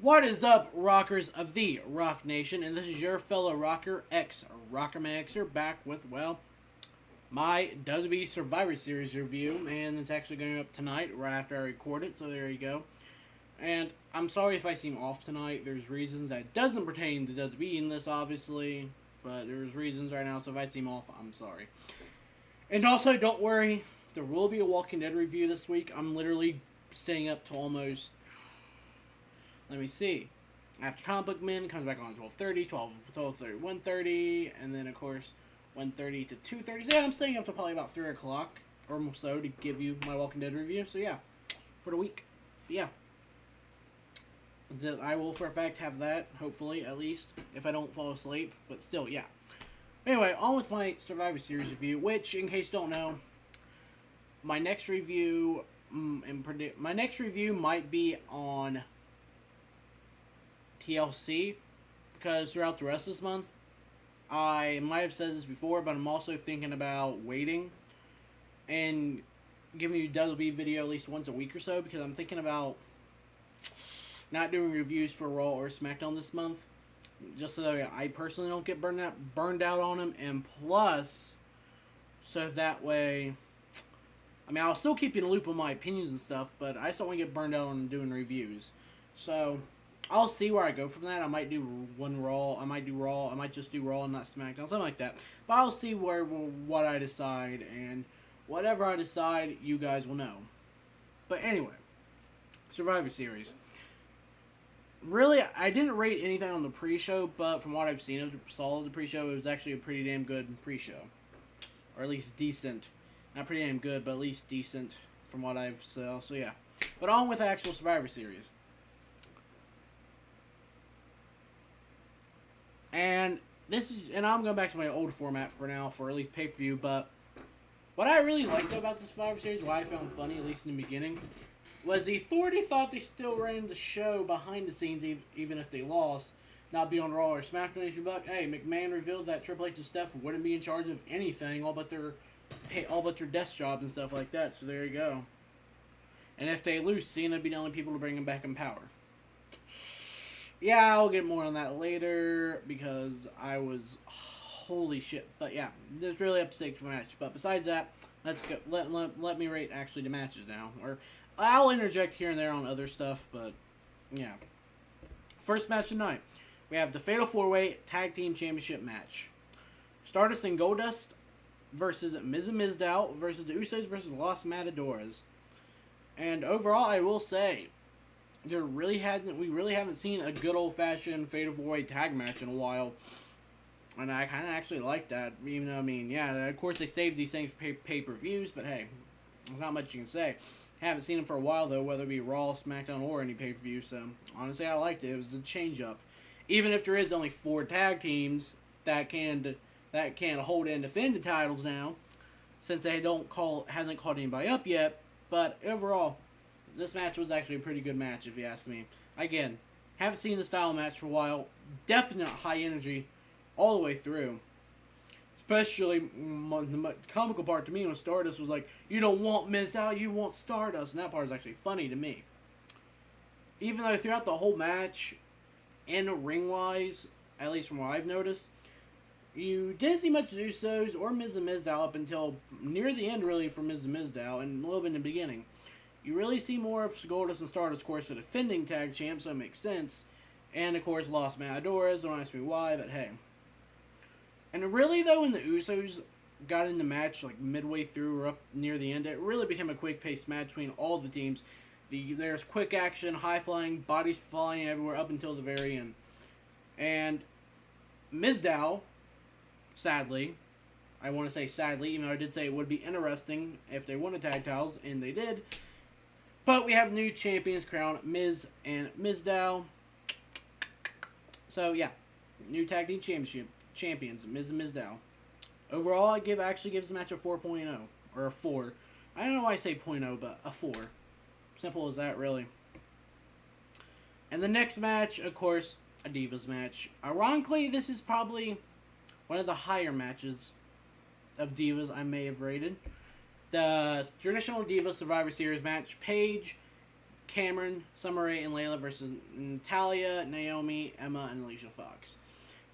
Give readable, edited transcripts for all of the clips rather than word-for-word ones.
What is up, rockers of the Rock Nation? And this is your fellow rocker, Rockerman Xer, back with, well, my WWE Survivor Series review. And it's actually going up tonight, right after I record it, so there you go. And I'm sorry if I seem off tonight. There's reasons that doesn't pertain to WWE in this, obviously. But there's reasons right now, so if I seem off, I'm sorry. And also, don't worry, there will be a Walking Dead review this week. I'm literally staying up to almost... Let me see. After Comic Book Men comes back on 12:30, 12:30, 1:30, and then of course 1:30 to 2:30. So yeah, I'm staying up to probably about 3 o'clock or so to give you my Walking Dead review. So yeah, for the week. But yeah, I will for a fact have that. Hopefully, at least if I don't fall asleep. But still, yeah. Anyway, on with my Survivor Series review. Which, in case you don't know, my next review, might be on TLC, because throughout the rest of this month, I might have said this before, but I'm also thinking about waiting and giving you a WWE video at least once a week or so, because I'm thinking about not doing reviews for Raw or SmackDown this month, just so that I personally don't get burned out on them, and plus, so that way, I mean, I'll still keep you in the loop on my opinions and stuff, but I just don't want to get burned out on doing reviews. So I'll see where I go from that. I might do one Raw. I might do Raw. I might just do Raw and not SmackDown. Something like that. But I'll see what I decide. And whatever I decide, you guys will know. But anyway, Survivor Series. Really, I didn't rate anything on the pre-show, but from what I've seen of the pre-show, it was actually a pretty damn good pre-show. Or at least decent. Not pretty damn good, but at least decent from what I've saw. So yeah. But on with the actual Survivor Series. And I'm going back to my old format for now, for at least pay-per-view, but what I really liked about this Survivor Series, what I found funny, at least in the beginning, was the Authority thought they still ran the show behind the scenes, even if they lost, not be on Raw or SmackDown. But hey, McMahon revealed that Triple H and Steph wouldn't be in charge of anything, all but their desk jobs and stuff like that, so there you go. And if they lose, Cena would be the only people to bring them back in power. Yeah, I'll get more on that later, because I was, holy shit. But yeah, there's really up to stake for the match. But besides that, let's go. Let me rate actually the matches now. Or I'll interject here and there on other stuff, but yeah. First match tonight, we have the Fatal 4-Way Tag Team Championship match. Stardust and Goldust versus Miz and Mizdow versus the Usos versus Los Matadores. And overall, I will say, we really haven't seen a good old-fashioned Fatal 4-Way tag match in a while. And I kind of actually like that. Even though, I mean, yeah, of course they saved these things for pay-per-views, but hey, there's not much you can say. Haven't seen them for a while, though, whether it be Raw, SmackDown, or any pay-per-view, so honestly, I liked it. It was a change-up. Even if there is only 4 tag teams that can hold and defend the titles now, since they hasn't called anybody up yet, but overall, this match was actually a pretty good match, if you ask me. Again, haven't seen the style match for a while. Definite high energy all the way through. Especially, the comical part to me when Stardust was like, you don't want Mizdow, you want Stardust. And that part is actually funny to me. Even though throughout the whole match, and ring-wise, at least from what I've noticed, you didn't see much Usos or Miz and Mizdow up until near the end, really, for Miz and Mizdow, and a little bit in the beginning. You really see more of Goldust and Stardust, of course, the defending tag champs, so it makes sense. And, of course, Los Matadores, don't ask me why, but hey. And really, though, when the Usos got in the match, like, midway through or up near the end, it really became a quick-paced match between all the teams. There's quick action, high-flying, bodies flying everywhere up until the very end. And Mizdow, sadly, I want to say sadly, even though I did say it would be interesting if they won the tag titles, and they did. But we have new champions crowned, Miz and Mizdow. So yeah, new tag team champions, Miz and Mizdow. Overall, I actually gives the match a 4.0 or a 4. I don't know why I say 0.0, but a 4. Simple as that, really. And the next match, of course, a Divas match. Ironically, this is probably one of the higher matches of Divas I may have rated. The traditional Divas Survivor Series match, Paige Cameron, Summer Rae, and Layla versus Natalya, Naomi, Emma, and Alicia Fox.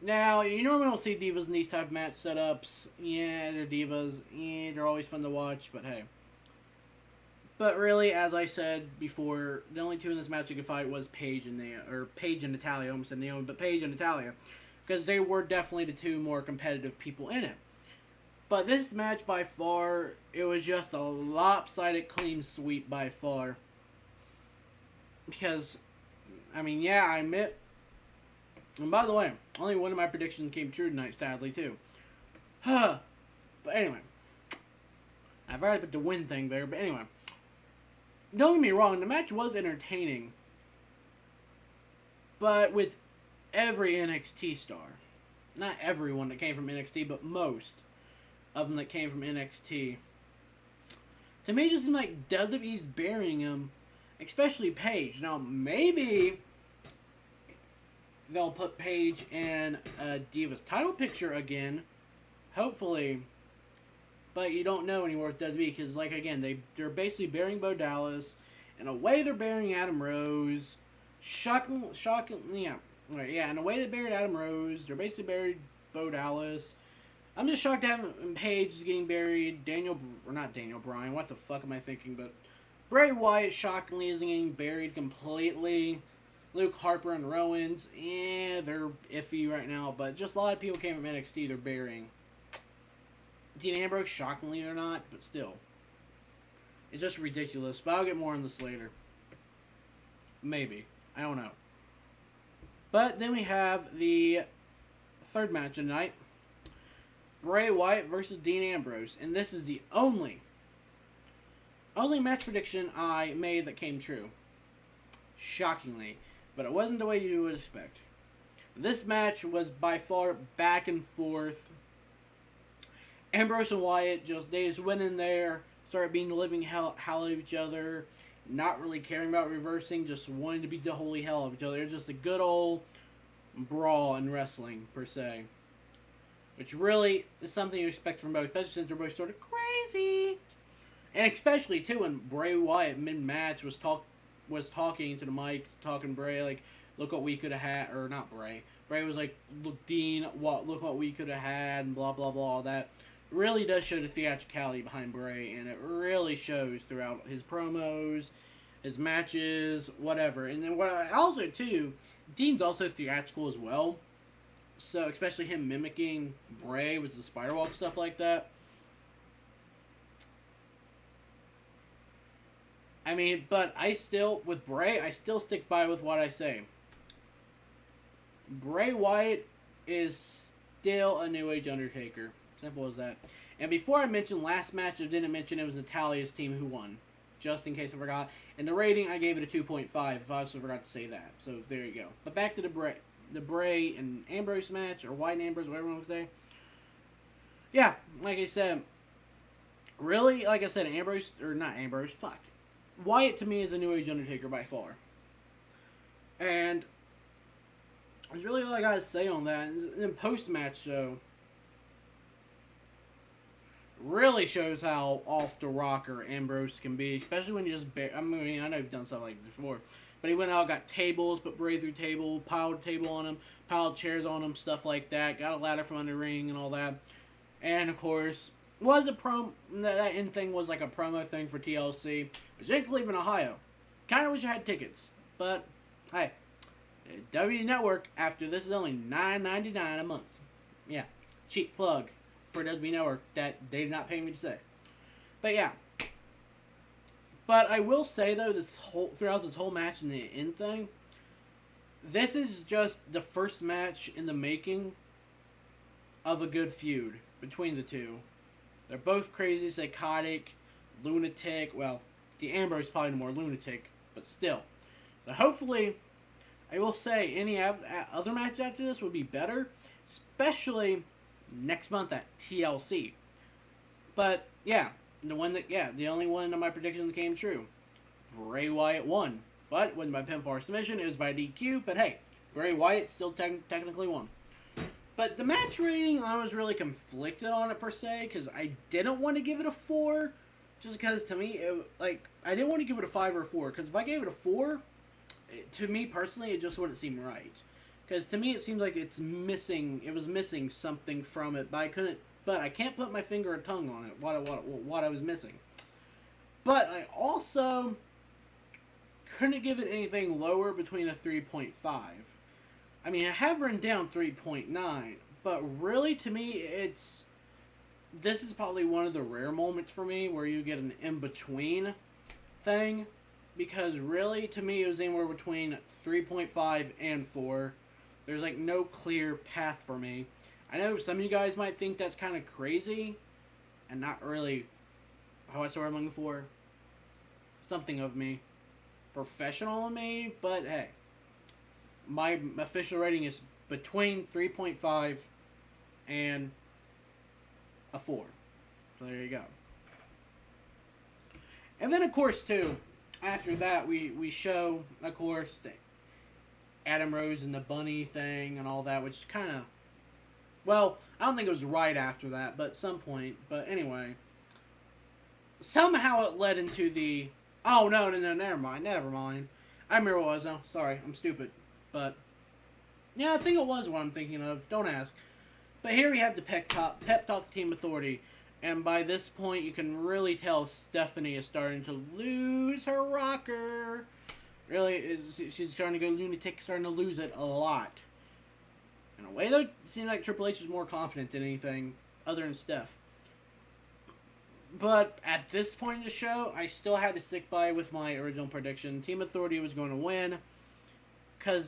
Now, you normally don't see Divas in these type of match setups. Yeah, they're Divas. Yeah, they're always fun to watch, but hey. But really, as I said before, the only two in this match you could fight was Paige and Natalya. I almost said Naomi, but Paige and Natalya. Because they were definitely the two more competitive people in it. But this match, by far, it was just a lopsided clean sweep by far. Because, I mean, yeah, I admit. And by the way, only one of my predictions came true tonight, sadly, too. But anyway. I've already put the win thing there, but anyway. Don't get me wrong, the match was entertaining. But with every NXT star. Not everyone that came from NXT, but most of them that came from NXT. To me, it just seemed like WWE's burying him. Especially Paige. Now, maybe they'll put Paige in a Divas title picture again. Hopefully. But you don't know anymore with WWE because, like, again, they're basically burying Bo Dallas. In a way, they're burying Adam Rose. Shocking, yeah. Right, yeah, in a way they buried Adam Rose. They're basically buried Bo Dallas. I'm just shocked to have Paige getting buried. Not Daniel Bryan. What the fuck am I thinking? But Bray Wyatt, shockingly, isn't getting buried completely. Luke Harper and Rowans, they're iffy right now. But just a lot of people came from NXT they're burying. Dean Ambrose, shockingly or not, but still. It's just ridiculous. But I'll get more on this later. Maybe. I don't know. But then we have the third match of the night. Bray Wyatt versus Dean Ambrose. And this is the only match prediction I made that came true. Shockingly. But it wasn't the way you would expect. This match was by far back and forth. Ambrose and Wyatt they just went in there, started being the living hell of each other, not really caring about reversing, just wanting to beat the holy hell of each other. It was just a good old brawl in wrestling, per se. Which really is something you expect from both, especially since they're both sort of crazy. And especially, too, when Bray Wyatt, mid-match, was talking to the mic, talking to Bray, like, look what we could have had, or not Bray. Bray was like, look, Dean, look what we could have had, and blah, blah, blah, all that. It really does show the theatricality behind Bray, and it really shows throughout his promos, his matches, whatever. And then also, too, Dean's also theatrical as well. So, especially him mimicking Bray with the spider walk, stuff like that. I mean, but with Bray, I still stick by with what I say. Bray Wyatt is still a New Age Undertaker. Simple as that. And before I mentioned last match, I didn't mention it was Natalya's team who won. Just in case I forgot. And the rating, I gave it a 2.5 if I also forgot to say that. So, there you go. But back to the Bray and Ambrose match, or Wyatt and Ambrose, whatever you want to say. Yeah, like I said, really, like I said, Wyatt to me is a New Age Undertaker by far. And that's really all I gotta say on that. And then post-match, though, really shows how off the rocker Ambrose can be, especially when you just I know you've done stuff like this before, but he went out, got tables, put Bray through table, piled table on him, piled chairs on him, stuff like that, got a ladder from under the ring and all that. And of course, that end thing was like a promo thing for TLC, which didn't live in Ohio. Kinda wish I had tickets, but hey, W Network, after this is only $9.99 a month. Yeah, cheap plug for WWE Network that they did not pay me to say. But yeah. But I will say though, throughout this whole match and the end thing, this is just the first match in the making of a good feud between the two. They're both crazy, psychotic, lunatic. Well, the Ambrose is probably more lunatic, but still. So hopefully, I will say any other matches after this would be better, especially next month at TLC. But yeah, the only one of my predictions came true. Bray Wyatt won, but it wasn't by pinfall submission. It was by DQ. But hey, Bray Wyatt still technically won. But the match rating, I was really conflicted on it per se, because I didn't want to give it a 4, Just because to me, I didn't want to give it a 5 or a 4. Because if I gave it a 4, to me personally, it just wouldn't seem right. Because to me, it seems like it's missing. It was missing something from it, but I couldn't. But I can't put my finger or tongue on it. What I was missing. But I also couldn't give it anything lower between a 3.5. I mean, I have written down 3.9, but really, to me, this is probably one of the rare moments for me where you get an in-between thing, because really, to me, it was anywhere between 3.5 and 4. There's, like, no clear path for me. I know some of you guys might think that's kind of crazy, and not really, how I started looking for, something of me, professional of me, but hey, my official rating is between 3.5 and a 4. So there you go. And then, of course, too, after that, we show, of course, Adam Rose and the bunny thing and all that, which is kind of, well, I don't think it was right after that, but at some point. But anyway, somehow it led into the, oh, no, never mind. I remember what it was now. Sorry, I'm stupid. But, yeah, I think it was what I'm thinking of. Don't ask. But here we have the pep talk Team Authority. And by this point, you can really tell Stephanie is starting to lose her rocker. Really, she's starting to go lunatic, starting to lose it a lot. In a way, though, it seems like Triple H is more confident than anything other than Steph. But at this point in the show, I still had to stick by with my original prediction. Team Authority was going to win.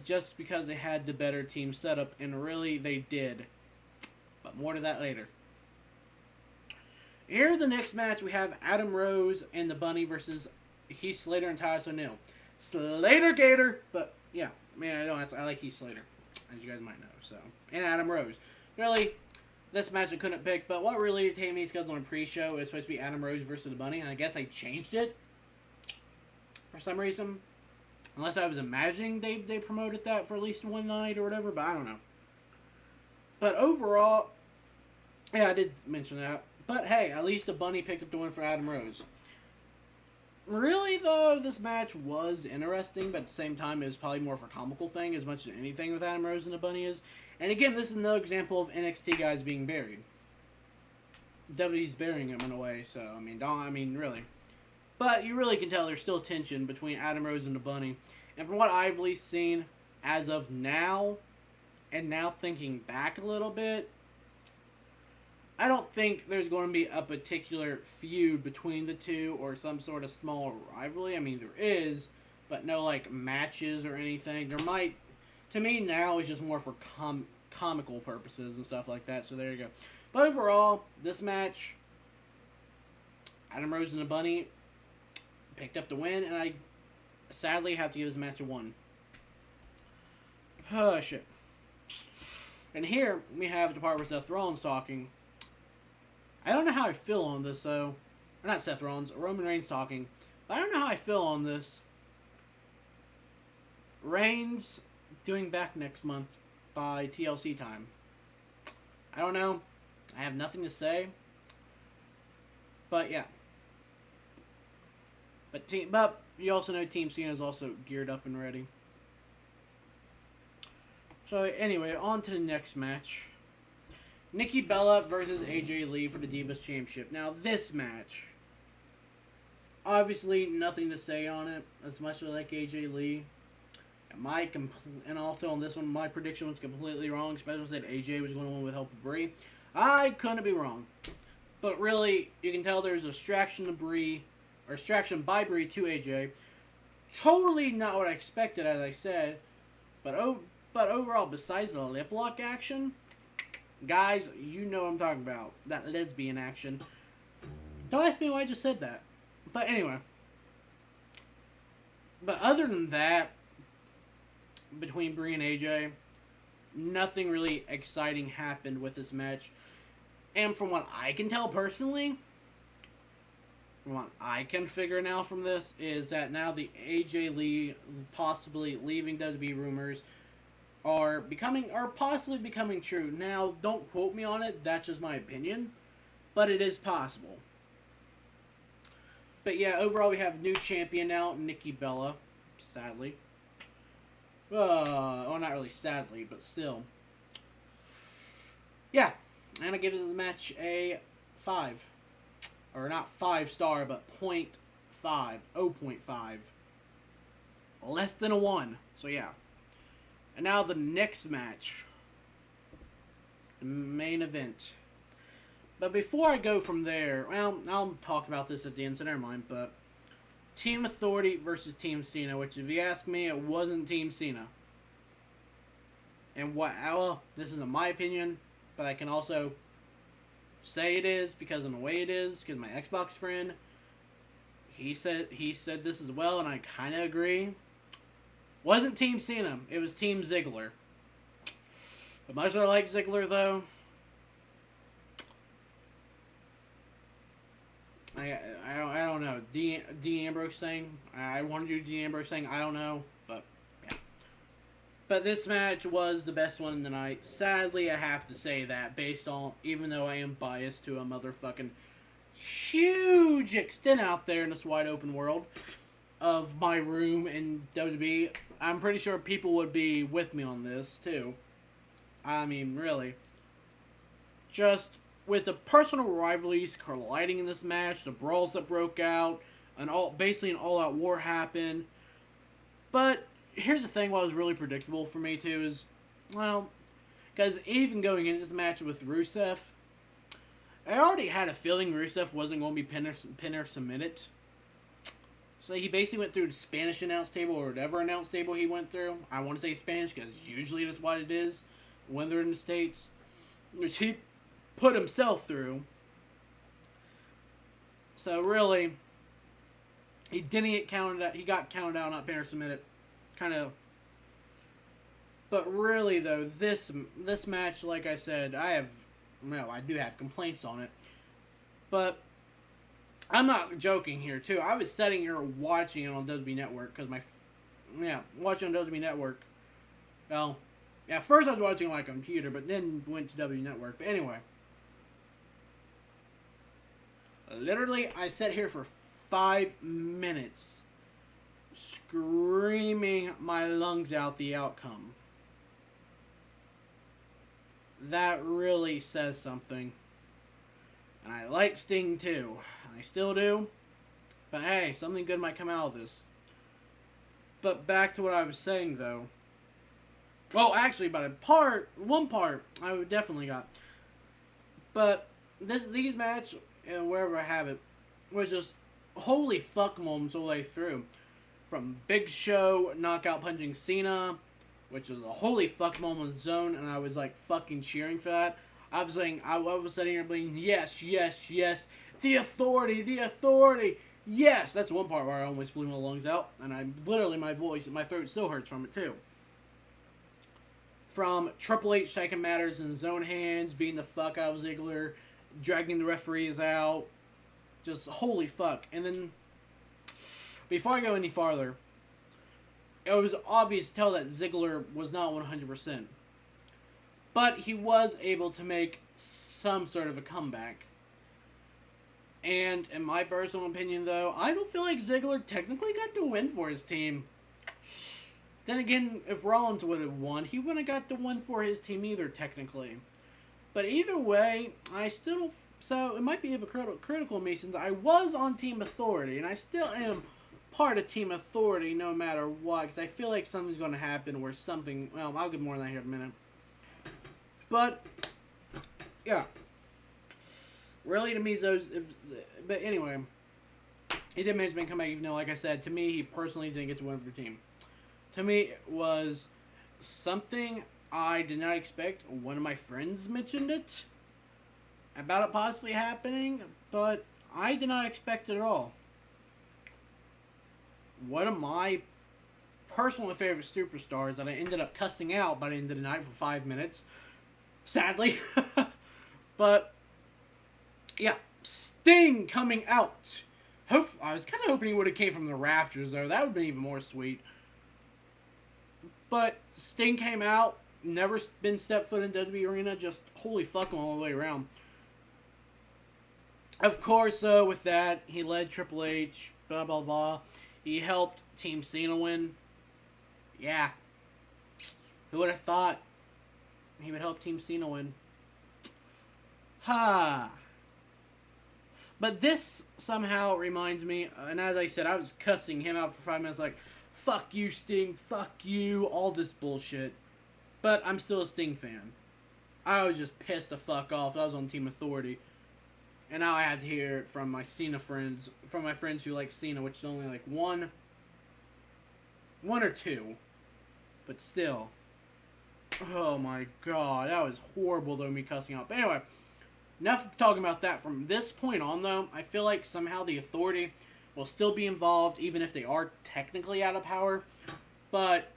Just because they had the better team setup, and really, they did. But more to that later. Here, the next match, we have Adam Rose and the Bunny versus Heath Slater and Titus O'Neil. Slater Gator, but yeah, man, I like Heath Slater, as you guys might know. So, and Adam Rose. Really, this match I couldn't pick, but what really irritated me is because on pre-show it was supposed to be Adam Rose versus the Bunny, and I guess I changed it for some reason. Unless I was imagining they promoted that for at least one night or whatever, but I don't know. But overall, yeah, I did mention that. But hey, at least the Bunny picked up the win for Adam Rose. Really, though, this match was interesting, but at the same time, it was probably more of a comical thing as much as anything with Adam Rose and the Bunny is. And again, this is another example of NXT guys being buried. WWE's burying him in a way, so, I mean, really. But you really can tell there's still tension between Adam Rose and the Bunny. And from what I've at least seen, as of now, and now thinking back a little bit, I don't think there's going to be a particular feud between the two or some sort of small rivalry. I mean, there is, but no, like, matches or anything. There might, to me now, it's just more for comical purposes and stuff like that, so there you go. But overall, this match, Adam Rose and the Bunny picked up the win, and I sadly have to give this match a 1. Oh, shit. And here, we have the part where Seth Rollins talking. I don't know how I feel on this, though. Or not Seth Rollins, Roman Reigns talking. But I don't know how I feel on this. Reigns doing Back next month by TLC time. I don't know. I have nothing to say. But, yeah. But you also know Team Cena is also geared up and ready. So anyway, on to the next match. Nikki Bella versus AJ Lee for the Divas Championship. Now this match, obviously nothing to say on it. As much as I like AJ Lee, and also on this one, my prediction was completely wrong. Especially that AJ was going to win with help of Bray. I couldn't be wrong. But really, you can tell there's a distraction by Bray to AJ. Totally not what I expected, as I said. But overall, besides the lip lock action, guys, you know what I'm talking about. That lesbian action. Don't ask me why I just said that. But anyway. But other than that, between Brie and AJ, nothing really exciting happened with this match. And from what I can tell personally, from what I can figure now from this, is that now the AJ Lee possibly leaving WWE rumors are possibly becoming true. Now, don't quote me on it, that's just my opinion, but it is possible. But yeah, overall we have new champion now, Nikki Bella. Sadly. Well, not really sadly, but still. Yeah, and I give this match a 5. Or not 5 star, but 0.5. 0.5. Less than a 1. So yeah. And now the next match. The main event. But before I go from there, well, I'll talk about this at the end, so never mind, but Team Authority versus Team Cena, which if you ask me, it wasn't Team Cena. And well, this isn't my opinion, but I can also say it is because of the way it is, because my Xbox friend, he said this as well, and I kind of agree. Wasn't Team Cena, it was Team Ziggler. As much as I like Ziggler, though, I don't know. Dean Ambrose thing. I want to do Dean Ambrose thing. I don't know, but yeah. But this match was the best one in the night. Sadly, I have to say that, based on, even though I am biased to a motherfucking huge extent out there in this wide open world of my room in WWE, I'm pretty sure people would be with me on this too. I mean, really. Just with the personal rivalries colliding in this match, the brawls that broke out, basically an all-out war happened. But here's the thing: what was really predictable for me too is, well, because even going into this match with Rusev, I already had a feeling Rusev wasn't going to be pin or submitted. So he basically went through the Spanish announce table or whatever announce table he went through. I want to say Spanish because usually that's what it is when they're in the States, which he put himself through. So really, he didn't get counted out. He got counted out, not pin or submitted. Kind of. But really, though, this match, like I said, I do have complaints on it. But I'm not joking here, too. I was sitting here watching it on WWE Network because watching on WWE Network. Well, yeah, first I was watching on my computer, but then went to WWE Network. But anyway. Literally, I sat here for 5 minutes screaming my lungs out the outcome. That really says something. And I like Sting too. I still do. But hey, something good might come out of this. But back to what I was saying though. Well, actually, one part I would definitely got. But these match, and wherever I have it, was just holy fuck moments all the way through. From Big Show knockout punching Cena, which was a holy fuck moment zone, and I was like fucking cheering for that. I was sitting here being yes, yes, yes, the authority, yes. That's one part where I almost blew my lungs out, and my throat still hurts from it too. From Triple H taking matters in his own hands, beating the fuck out of Ziggler, dragging the referees out, just holy fuck. And then, before I go any farther, it was obvious to tell that Ziggler was not 100%. But he was able to make some sort of a comeback. And in my personal opinion, though, I don't feel like Ziggler technically got the win for his team. Then again, if Rollins would have won, he wouldn't have got the win for his team either, technically. But either way, I still don't... So, it might be critical of me since I was on Team Authority, and I still am part of Team Authority no matter what, because I feel like something's going to happen where something... Well, I'll get more on that here in a minute. But, yeah. Really, to me, but anyway, he did manage to come back, even though, like I said, to me, he personally didn't get the win for the team. To me, it was something I did not expect. One of my friends mentioned it about it possibly happening, but I did not expect it at all. One of my personal favorite superstars that I ended up cussing out by the end of the night for 5 minutes, sadly. But yeah, Sting coming out. I was kind of hoping he would have came from the rafters, though. That would have been even more sweet. But Sting came out, never been stepped foot in WWE Arena, just holy fuck him all the way around. Of course, with that, he led Triple H, blah, blah, blah. He helped Team Cena win. Yeah. Who would have thought he would help Team Cena win? Ha. But this somehow reminds me, and as I said, I was cussing him out for 5 minutes, like, fuck you, Sting, fuck you, all this bullshit. But I'm still a Sting fan. I was just pissed the fuck off. I was on Team Authority. And now I had to hear it from my Cena friends, from my friends who like Cena, which is only like one or two. But still. Oh my god, that was horrible though, me cussing out. But anyway, enough talking about that. From this point on though, I feel like somehow the Authority will still be involved, even if they are technically out of power. But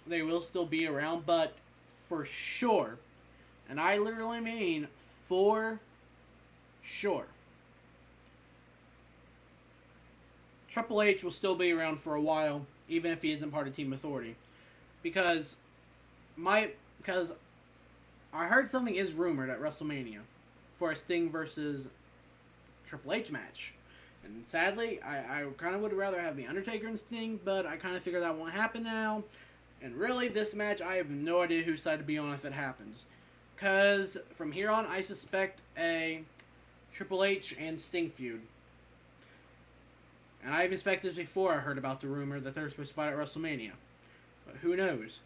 they will still be around, but for sure, and I literally mean for sure, Triple H will still be around for a while, even if he isn't part of Team Authority. Because I heard something is rumored at WrestleMania for a Sting versus Triple H match. And sadly, I kind of would rather have The Undertaker and Sting, but I kind of figure that won't happen now. And really, this match, I have no idea whose side to be on if it happens. Because from here on, I suspect a Triple H and Sting feud. And I even suspected this before I heard about the rumor that they're supposed to fight at WrestleMania. But who knows?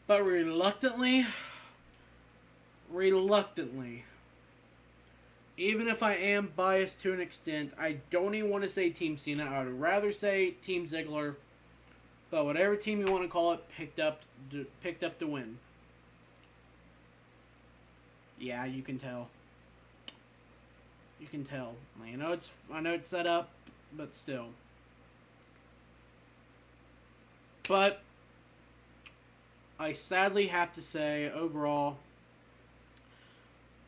But reluctantly, even if I am biased to an extent, I don't even want to say Team Cena. I would rather say Team Ziggler. But whatever team you want to call it, picked up to win. Yeah, you can tell. You can tell. I know it's set up, but still. But I sadly have to say, overall,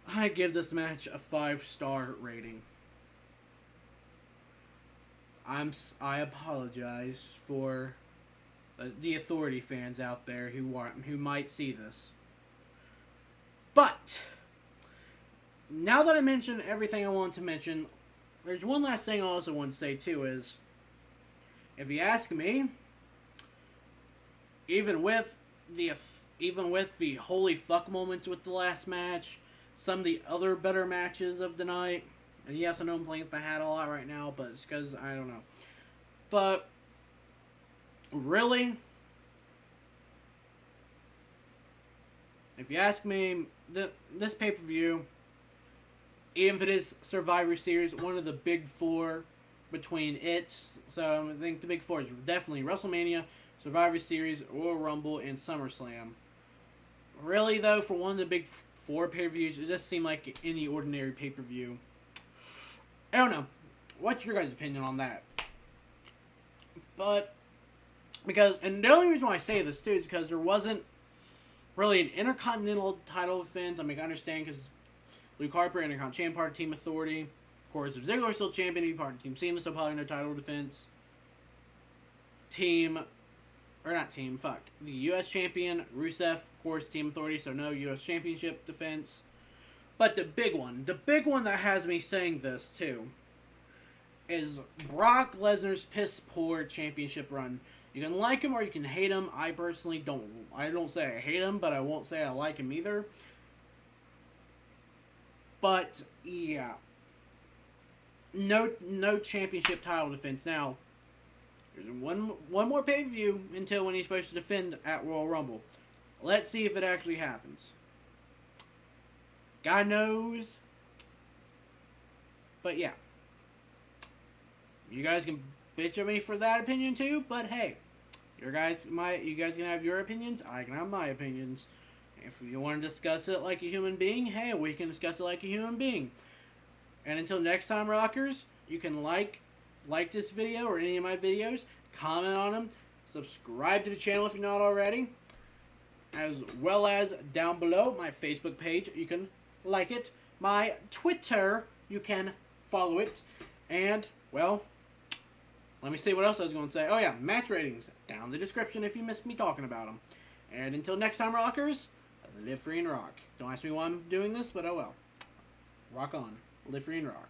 I give this match a 5-star rating. I apologize for the Authority fans out there who might see this. But now that I mentioned everything I want to mention, there's one last thing I also want to say too is, if you ask me, even with the holy fuck moments with the last match, some of the other better matches of the night, and yes, I know I'm playing with my hat a lot right now, but it's because I don't know. But really, if you ask me, this pay-per-view, even if it is Survivor Series, one of the big four between it, so I think the big four is definitely WrestleMania, Survivor Series, Royal Rumble, and SummerSlam. Really, though, for one of the big four pay-per-views, it just seemed like any ordinary pay-per-view. I don't know. What's your guys' opinion on that? But, and the only reason why I say this, too, is because there wasn't really an Intercontinental title defense. I mean, I understand, because Luke Harper, Intercontinental champion, part of Team Authority. Of course, if Ziggler is still champion, he'd be part of Team Cena, so probably no title defense. The U.S. champion, Rusev, of course, Team Authority, so no U.S. championship defense. But the big one that has me saying this, too, is Brock Lesnar's piss poor championship run. You can like him or you can hate him. I personally don't say I hate him, but I won't say I like him either. But, yeah. No championship title defense. Now, there's one more pay-per-view until when he's supposed to defend at Royal Rumble. Let's see if it actually happens. God knows. But yeah. You guys can bitch at me for that opinion too, but hey. You guys can have your opinions, I can have my opinions. If you want to discuss it like a human being, hey, we can discuss it like a human being. And until next time, rockers, you can like this video or any of my videos, comment on them, subscribe to the channel if you're not already, as well as down below my Facebook page, you can like it, my Twitter, you can follow it, and, well, let me see what else I was going to say. Oh yeah, match ratings, down in the description if you missed me talking about them. And until next time, rockers, live free and rock. Don't ask me why I'm doing this, but oh well. rock on. Live free and rock.